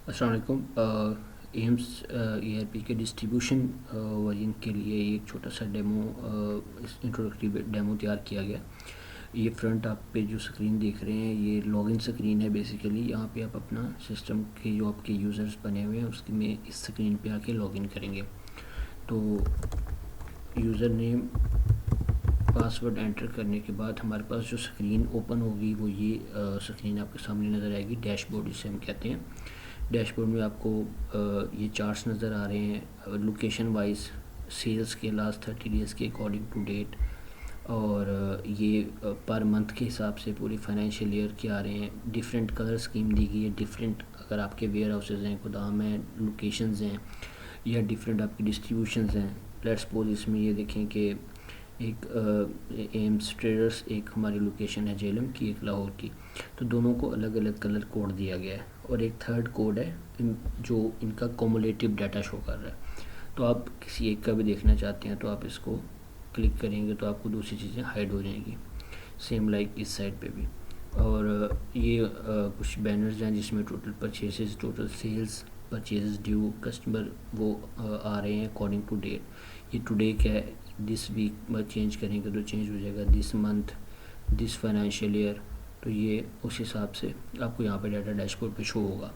अस्सलाम वालेकुम। AIIMS ERP के डिस्ट्रीब्यूशन वर्जन के लिए एक छोटा सा डेमो इस इंट्रोडक्टरी डेमो तैयार किया गया। ये फ्रंट आप पे जो स्क्रीन देख रहे हैं ये लॉगिन स्क्रीन है। बेसिकली यहाँ पे आप अपना सिस्टम के जो आपके यूज़र्स बने हुए हैं उसके में इस स्क्रीन पे आके लॉगिन करेंगे। तो यूज़र नेम पासवर्ड एंटर करने के बाद हमारे पास जो स्क्रीन ओपन होगी वो ये स्क्रीन आपके सामने नज़र आएगी। डैशबोर्ड जिसे हम कहते हैं। डैशबोर्ड में आपको ये चार्ट्स नज़र आ रहे हैं लोकेशन वाइज, सेल्स के लास्ट 30 डेज़ के अकॉर्डिंग टू डेट, और ये पर मंथ के हिसाब से पूरी फाइनेंशियल ईयर के आ रहे हैं। डिफरेंट कलर स्कीम दी गई है। डिफरेंट अगर आपके वेयर हाउसेज हैं, गोदाम हैं, लोकेशंस हैं या डिफरेंट आपकी डिस्ट्रीब्यूशंस हैं। लेट्स सपोज इसमें ये देखें कि एक एम्स ट्रेडर्स एक हमारी लोकेशन है जेलम की, एक लाहौर की, तो दोनों को अलग अलग कलर कोड दिया गया है और एक थर्ड कोड है जो इनका कॉमुलेटिव डाटा शो कर रहा है। तो आप किसी एक का भी देखना चाहते हैं तो आप इसको क्लिक करेंगे तो आपको दूसरी चीज़ें हाइड हो जाएंगी। सेम लाइक इस साइड पे भी। और ये कुछ बैनर्स हैं जिसमें total purchases, total sales, purchase due, customer वो आ रहे हैं अकॉर्डिंग टू डेट। ये टुडे क्या है, दिस वीक चेंज करेंगे तो चेंज हो जाएगा this month, this financial year. तो ये उस हिसाब से आपको यहाँ पे डाटा डैशबोर्ड पे शो होगा।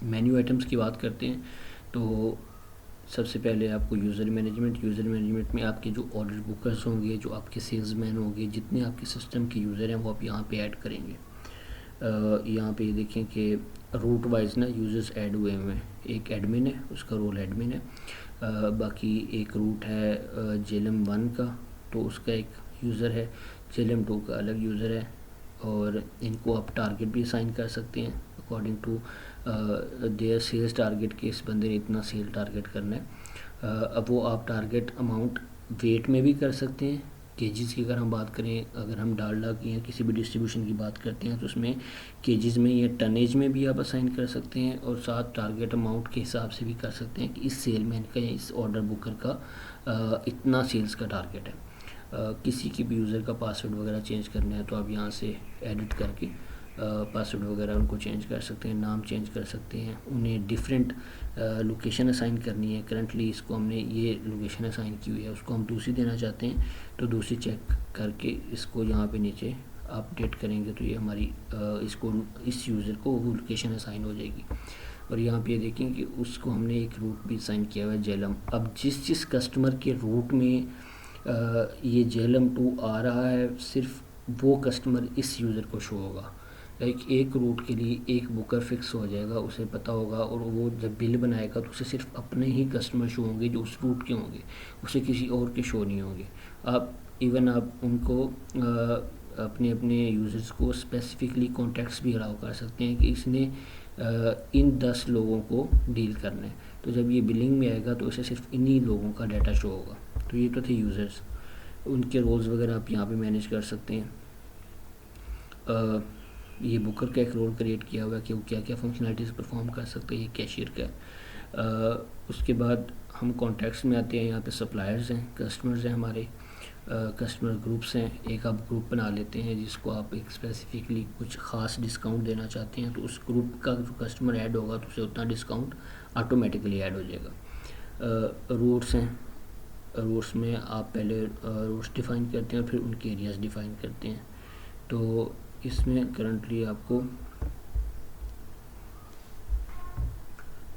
मेन्यू आइटम्स की बात करते हैं तो सबसे पहले आपको यूज़र मैनेजमेंट में आपके जो ऑर्डर बुकर्स होंगे, जो आपके सेल्समैन होंगे, जितने आपके सिस्टम के यूज़र हैं वो आप यहाँ पे ऐड करेंगे। यहाँ पे देखें कि रूट वाइज ना यूज़र्स ऐड हुए हुए हैं। एक एडमिन है, उसका रोल एडमिन है। बाकी एक रूट है जेलम 1 का, तो उसका एक यूज़र है। जेलम 2 का अलग यूज़र है। और इनको आप टारगेट भी असाइन कर सकते हैं according to their sales target के इस बंदे ने इतना सेल टारगेट करना है। अब वो आप टारगेट अमाउंट वेट में भी कर सकते हैं। केजीज़ की अगर हम बात करें, अगर हम डालडा की या किसी भी डिस्ट्रीब्यूशन की बात करते हैं तो उसमें केजीज़ में या टनेज में भी आप असाइन कर सकते हैं और साथ टारगेट अमाउंट के हिसाब से भी कर सकते हैं कि इस सेलमैन का या इस ऑर्डर बुकर का इतना सेल्स का टारगेट है। किसी की भी यूज़र का पासवर्ड वगैरह चेंज करना है तो आप यहाँ से एडिट करके पासवर्ड वगैरह उनको चेंज कर सकते हैं, नाम चेंज कर सकते हैं। उन्हें डिफरेंट लोकेशन असाइन करनी है। करंटली इसको हमने ये लोकेशन असाइन की हुई है, उसको हम दूसरी देना चाहते हैं तो दूसरी चेक करके इसको यहाँ पे नीचे अपडेट करेंगे तो ये हमारी इसको इस यूज़र को वो लोकेशन असाइन हो जाएगी। और यहाँ पे देखें कि उसको हमने एक रूट भी असाइन किया हुआ है जेलम। अब जिस जिस कस्टमर के रूट में ये जेलम 2 आ रहा है, सिर्फ वो कस्टमर इस यूज़र को शो होगा। लाइक एक रूट के लिए एक बुकर फिक्स हो जाएगा, उसे पता होगा, और वो जब बिल बनाएगा तो उसे सिर्फ अपने ही कस्टमर शो होंगे जो उस रूट के होंगे, उसे किसी और के शो नहीं होंगे। आप इवन आप उनको अपने अपने यूज़र्स को स्पेसिफिकली कॉन्टैक्ट्स भी अलाउ कर सकते हैं कि इसने इन 10 लोगों को डील करना है, तो जब ये बिलिंग में आएगा तो इसे सिर्फ इन्हीं लोगों का डाटा शो होगा। तो ये तो थे यूज़र्स, उनके रोल्स वगैरह आप यहाँ पे मैनेज कर सकते हैं। ये बुकर का एक रोल क्रिएट किया हुआ है कि वो क्या क्या फंक्शनलिटीज़ परफॉर्म कर सकते हैं। ये कैशियर का है। उसके बाद हम कॉन्टैक्ट्स में आते हैं। यहाँ पे सप्लायर्स हैं, कस्टमर्स हैं, हमारे कस्टमर ग्रुप्स हैं। एक आप ग्रुप बना लेते हैं जिसको आप एक स्पेसिफिकली कुछ ख़ास डिस्काउंट देना चाहते हैं, तो उस ग्रुप का जो कस्टमर ऐड होगा तो उसे उतना डिस्काउंट ऑटोमेटिकली ऐड हो जाएगा। रूट्स हैं। रूट्स में आप पहले रूट्स डिफ़ाइन करते हैं और फिर उनके एरियाज़ डिफ़ाइन करते हैं। तो इसमें करंटली आपको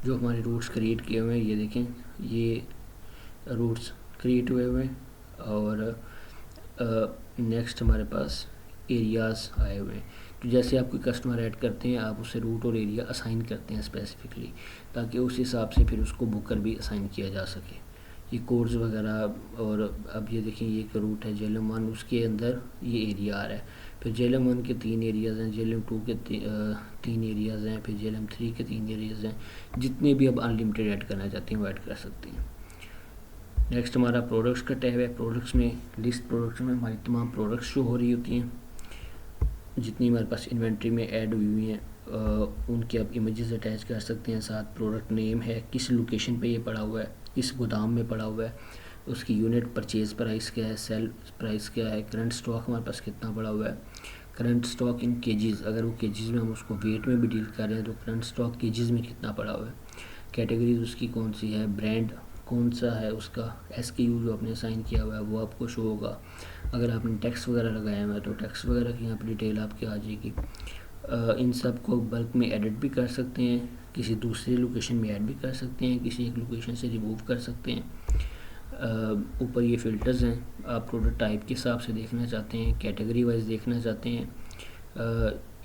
जो हमारे रूट्स क्रिएट किए हुए हैं ये देखें, ये रूट्स क्रिएट हुए हुए हैं। और नेक्स्ट हमारे पास एरियाज़ आए हुए हैं। तो जैसे आप कोई कस्टमर ऐड करते हैं आप उसे रूट और एरिया असाइन करते हैं स्पेसिफिकली, ताकि उस हिसाब से फिर उसको बुकर भी असाइन किया जा सके। ये कोड्स वगैरह। और अब ये देखें, ये एक रूट है जेलम 1, उसके अंदर ये एरिया आ रहा है। फिर जेलम 1 के 3 एरियाज़ हैं, जेलम 2 के 3 एरियाज़ हैं, फिर जेलम 3 के 3 एरियाज़ हैं। जितने भी आप अनलिमिटेड ऐड करना चाहते हैं वो ऐड कर सकते हैं। नेक्स्ट हमारा प्रोडक्ट्स का टैब है। प्रोडक्ट्स में लिस्ट, प्रोडक्ट्स में हमारी तमाम प्रोडक्ट्स शो हो रही होती हैं जितनी हमारे पास इन्वेंट्री में ऐड हुई हुई हैं। उनके आप इमेजेस अटैच कर सकते हैं। साथ प्रोडक्ट नेम है, किस लोकेशन पे ये पड़ा हुआ है, किस गोदाम में पड़ा हुआ है, उसकी यूनिट परचेज प्राइस क्या है, सेल प्राइस क्या है, करंट स्टॉक हमारे पास कितना पड़ा हुआ है, करंट स्टॉक इन केजीज़, अगर वो केजीज़ में हम उसको वेट में भी डील कर रहे हैं तो करंट स्टॉक केजीज़ में कितना पड़ा हुआ है। कैटेगरीज उसकी कौन सी है, ब्रांड कौन सा है उसका, SKU जो आपने साइन किया हुआ है वो आपको शो होगा। अगर आपने टैक्स वगैरह लगाया हुआ है तो टैक्स वगैरह की यहाँ पर डिटेल आपकी आ जाएगी। इन सब को बल्क में एडिट भी कर सकते हैं, किसी दूसरी लोकेशन में ऐड भी कर सकते हैं, किसी एक लोकेशन से रिमूव कर सकते हैं। ऊपर ये फ़िल्टर्स हैं, आप प्रोडक्ट टाइप के हिसाब से देखना चाहते हैं, कैटेगरी वाइज देखना चाहते हैं,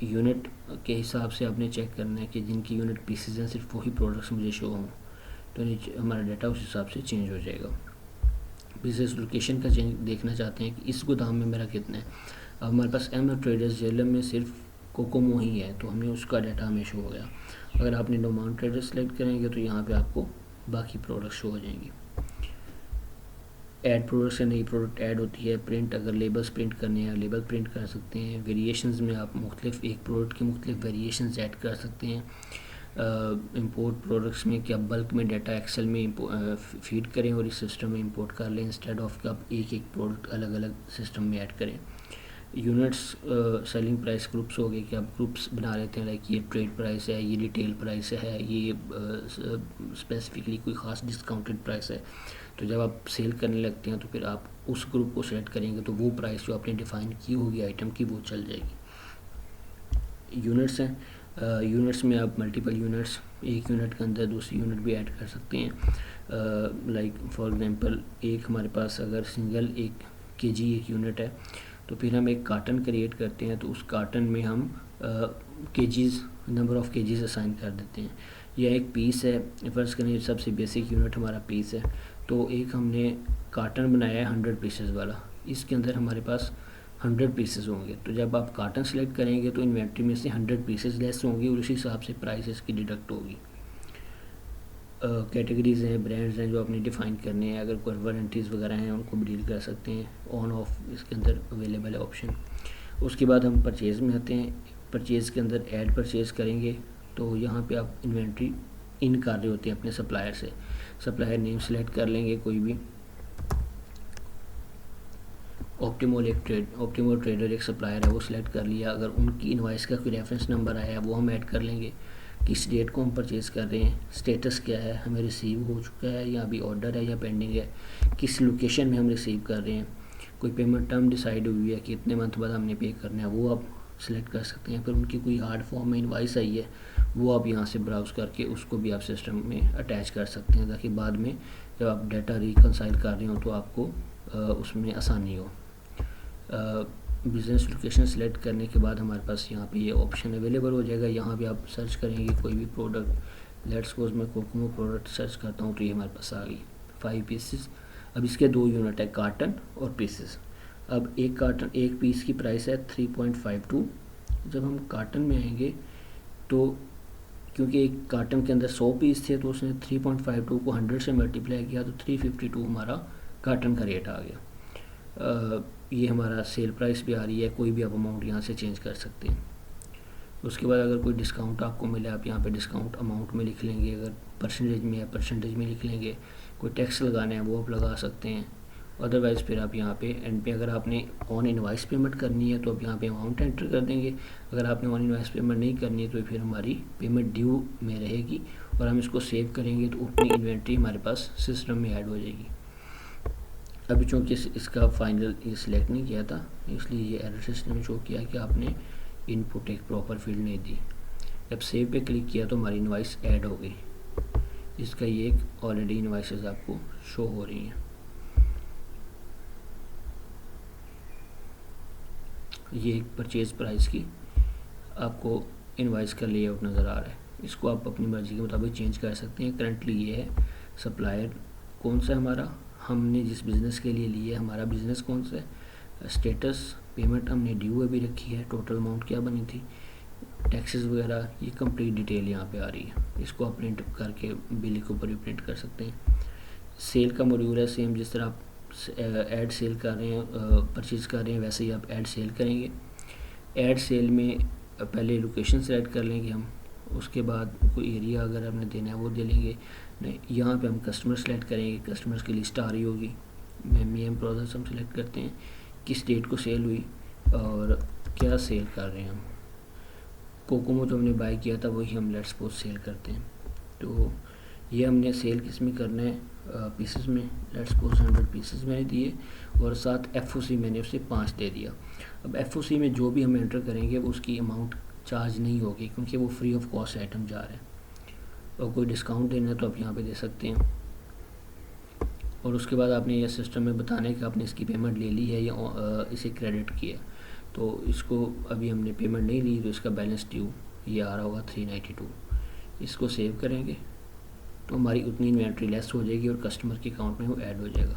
यूनिट के हिसाब से आपने चेक करना है कि जिनकी यूनिट पीसेज हैं सिर्फ वही प्रोडक्ट्स मुझे शो हों, तो हमारा डाटा उस हिसाब से चेंज हो जाएगा। बिजनेस लोकेशन का चेंज देखना चाहते हैं कि इस गोदाम में मेरा कितना है। अब हमारे पास अहमद ट्रेडर्स जेलम में सिर्फ कोकोमो ही है तो हमें उसका डाटा हमें शो हो गया। अगर आपने डोमान ट्रेडर सेलेक्ट करेंगे तो यहाँ पे आपको बाकी प्रोडक्ट शो हो जाएंगे। ऐड प्रोडक्ट से नई प्रोडक्ट ऐड होती है। प्रिंट, अगर लेबल्स प्रिंट करने हैं लेबल प्रिंट कर सकते हैं। वेरिएशंस में आप मुख्तलिफ एक प्रोडक्ट के मुख्तलिफ वेरिएशंस ऐड कर सकते हैं। इंपोर्ट प्रोडक्ट्स में कि आप बल्क में डाटा एक्सेल में फीड करें और इस सिस्टम में इंपोर्ट कर लें, इंस्टेड ऑफ कि आप एक एक प्रोडक्ट अलग अलग सिस्टम में ऐड करें। यूनिट्स, सेलिंग प्राइस ग्रुप्स हो गए कि आप ग्रुप्स बना लेते हैं, लाइक ये ट्रेड प्राइस है, ये रिटेल प्राइस है, ये स्पेसिफिकली कोई ख़ास डिस्काउंटेड प्राइस है। तो जब आप सेल करने लगते हैं तो फिर आप उस ग्रुप को सेलेक्ट करेंगे तो वो प्राइस जो आपने डिफ़ाइन की होगी आइटम की वो चल जाएगी। यूनिट्स हैं, यूनिट्स में आप मल्टीपल यूनिट्स, एक यूनिट के अंदर दूसरी यूनिट भी ऐड कर सकते हैं। लाइक फॉर एग्जांपल एक हमारे पास अगर सिंगल 1 kg एक यूनिट है तो फिर हम एक कार्टन क्रिएट करते हैं तो उस कार्टन में हम kgs, number of kgs assign कर देते हैं। यह एक पीस है, फ़र्ज़ करें सबसे बेसिक यूनिट हमारा पीस है, तो एक हमने कार्टन बनाया है 100 पीसेस वाला, इसके अंदर हमारे पास 100 पीसेस होंगे। तो जब आप कार्टन सेलेक्ट करेंगे तो इन्वेंट्री में से 100 पीसेस लेस होंगे और उसी हिसाब से प्राइस इसकी डिडक्ट होगी। कैटेगरीज़ हैं, ब्रांड्स हैं जो आपने डिफ़ाइन करने हैं। अगर कोई वारंटीज़ वगैरह हैं उनको भी डील कर सकते हैं, ऑन ऑफ इसके अंदर अवेलेबल है ऑप्शन। उसके बाद हम परचेज़ में आते हैं। परचेज़ के अंदर ऐड परचेज़ करेंगे तो यहाँ पे आप इन्वेंट्री इन कर रहे होते हैं अपने सप्लायर से। सप्लायर नेम सेलेक्ट कर लेंगे कोई भी। ऑप्टिमल ट्रेडर एक सप्लायर है वो सिलेक्ट कर लिया। अगर उनकी इनवाइस का कोई रेफरेंस नंबर आया है वो हम ऐड कर लेंगे। किस डेट को हम परचेज़ कर रहे हैं, स्टेटस क्या है, हमें रिसीव हो चुका है या अभी ऑर्डर है या पेंडिंग है, किस लोकेशन में हम रिसीव कर रहे हैं, कोई पेमेंट टर्म डिसाइड हुई है कि इतने मंथ बाद हमने पे करना है वो आप सिलेक्ट कर सकते हैं। फिर उनकी कोई हार्ड फॉर्म में इनवाइस आई है वो आप यहाँ से ब्राउज़ करके उसको भी आप सिस्टम में अटैच कर सकते हैं ताकि बाद में जब आप डाटा रिकनसाइल कर रहे हो तो आपको उसमें आसानी हो। बिज़नेस लोकेशन सेलेक्ट करने के बाद हमारे पास यहाँ पे ये ऑप्शन अवेलेबल हो जाएगा। यहाँ भी आप सर्च करेंगे कोई भी प्रोडक्ट। लेट्स सपोज मैं कोकोमो प्रोडक्ट सर्च करता हूँ तो ये हमारे पास आ गई 5 पीसेस। अब इसके 2 यूनिट है, कार्टन और पीसेस। अब एक कार्टन, एक पीस की प्राइस है 3.52। जब हम कार्टन में आएंगे तो क्योंकि एक कार्टन के अंदर 100 पीस थे तो उसने 3.52 को 100 से मल्टीप्लाई किया तो 352 हमारा कार्टन का रेट आ गया। ये हमारा सेल प्राइस भी आ रही है, कोई भी आप अमाउंट यहाँ से चेंज कर सकते हैं। उसके बाद अगर कोई डिस्काउंट आपको मिले आप यहाँ पे डिस्काउंट अमाउंट में लिख लेंगे, अगर परसेंटेज में है परसेंटेज में लिख लेंगे, कोई टैक्स लगाना है वो आप लगा सकते हैं। अदरवाइज़ फिर आप यहाँ पे एंड पे अगर आपने ऑन इनवाइस पेमेंट करनी है तो आप यहाँ पे अमाउंट एंटर कर देंगे। अगर आपने ऑन इनवाइस पेमेंट नहीं करनी है तो फिर हमारी पेमेंट ड्यू में रहेगी और हम इसको सेव करेंगे तो उतनी इन्वेंट्री हमारे पास सिस्टम में ऐड हो जाएगी। अभी चूँकि इसका फाइनल ये सिलेक्ट नहीं किया था इसलिए ये एरर सिस्टम शो किया कि आपने इनपुट एक प्रॉपर फील्ड नहीं दी। जब सेव पे क्लिक किया तो हमारी इनवाइस ऐड हो गई। इसका ये एक ऑलरेडी इनवाइसेस आपको शो हो रही हैं। ये एक परचेज़ प्राइस की आपको इनवाइस का लेआउट नज़र आ रहा है। इसको आप अपनी मर्ज़ी के मुताबिक चेंज कर सकते हैं। करंटली ये है सप्लायर कौन सा है हमारा, हमने जिस बिज़नेस के लिए लिया है हमारा बिज़नेस कौन सा है, स्टेटस, पेमेंट हमने ड्यू अभी रखी है, टोटल अमाउंट क्या बनी थी, टैक्सेस वगैरह, ये कंप्लीट डिटेल यहाँ पे आ रही है। इसको आप प्रिंट करके बिल के ऊपर भी प्रिंट कर सकते हैं। सेल का मॉड्यूल है सेम, जिस तरह आप ऐड सेल कर रहे हैं परचेज़ कर रहे हैं वैसे ही आप ऐड सेल करेंगे। ऐड सेल में पहले लोकेशन सेलेक्ट कर लेंगे हम, उसके बाद कोई एरिया अगर हमने देना है वो दे लेंगे। नहीं, यहाँ पे हम कस्टमर सेलेक्ट करेंगे, कस्टमर्स की लिस्ट आ रही होगी। मेम प्रोसेस हम सेलेक्ट करते हैं, किस डेट को सेल हुई और क्या सेल कर रहे हैं हम। कोकोमो जो हमने बाय किया था वही हम लेट्स सपोज सेल करते हैं। तो ये हमने सेल किस में करना है, पीसेस में। लेट्स सपोज 100 पीसेस मैंने दिए और साथ एफओसी मैंने उसे 5 दे दिया। अब एफओसी में जो भी हम एंटर करेंगे उसकी अमाउंट चार्ज नहीं होगी क्योंकि वो फ्री ऑफ कॉस्ट आइटम जा रहे हैं। और कोई डिस्काउंट देना है तो आप यहाँ पे दे सकते हैं। और उसके बाद आपने ये सिस्टम में बताना है कि आपने इसकी पेमेंट ले ली है या इसे क्रेडिट किया है। तो इसको अभी हमने पेमेंट नहीं ली तो इसका बैलेंस ड्यू ये आ रहा होगा 392। इसको सेव करेंगे तो हमारी उतनी इन्वेंट्री लेस हो जाएगी और कस्टमर के अकाउंट में वो ऐड हो जाएगा।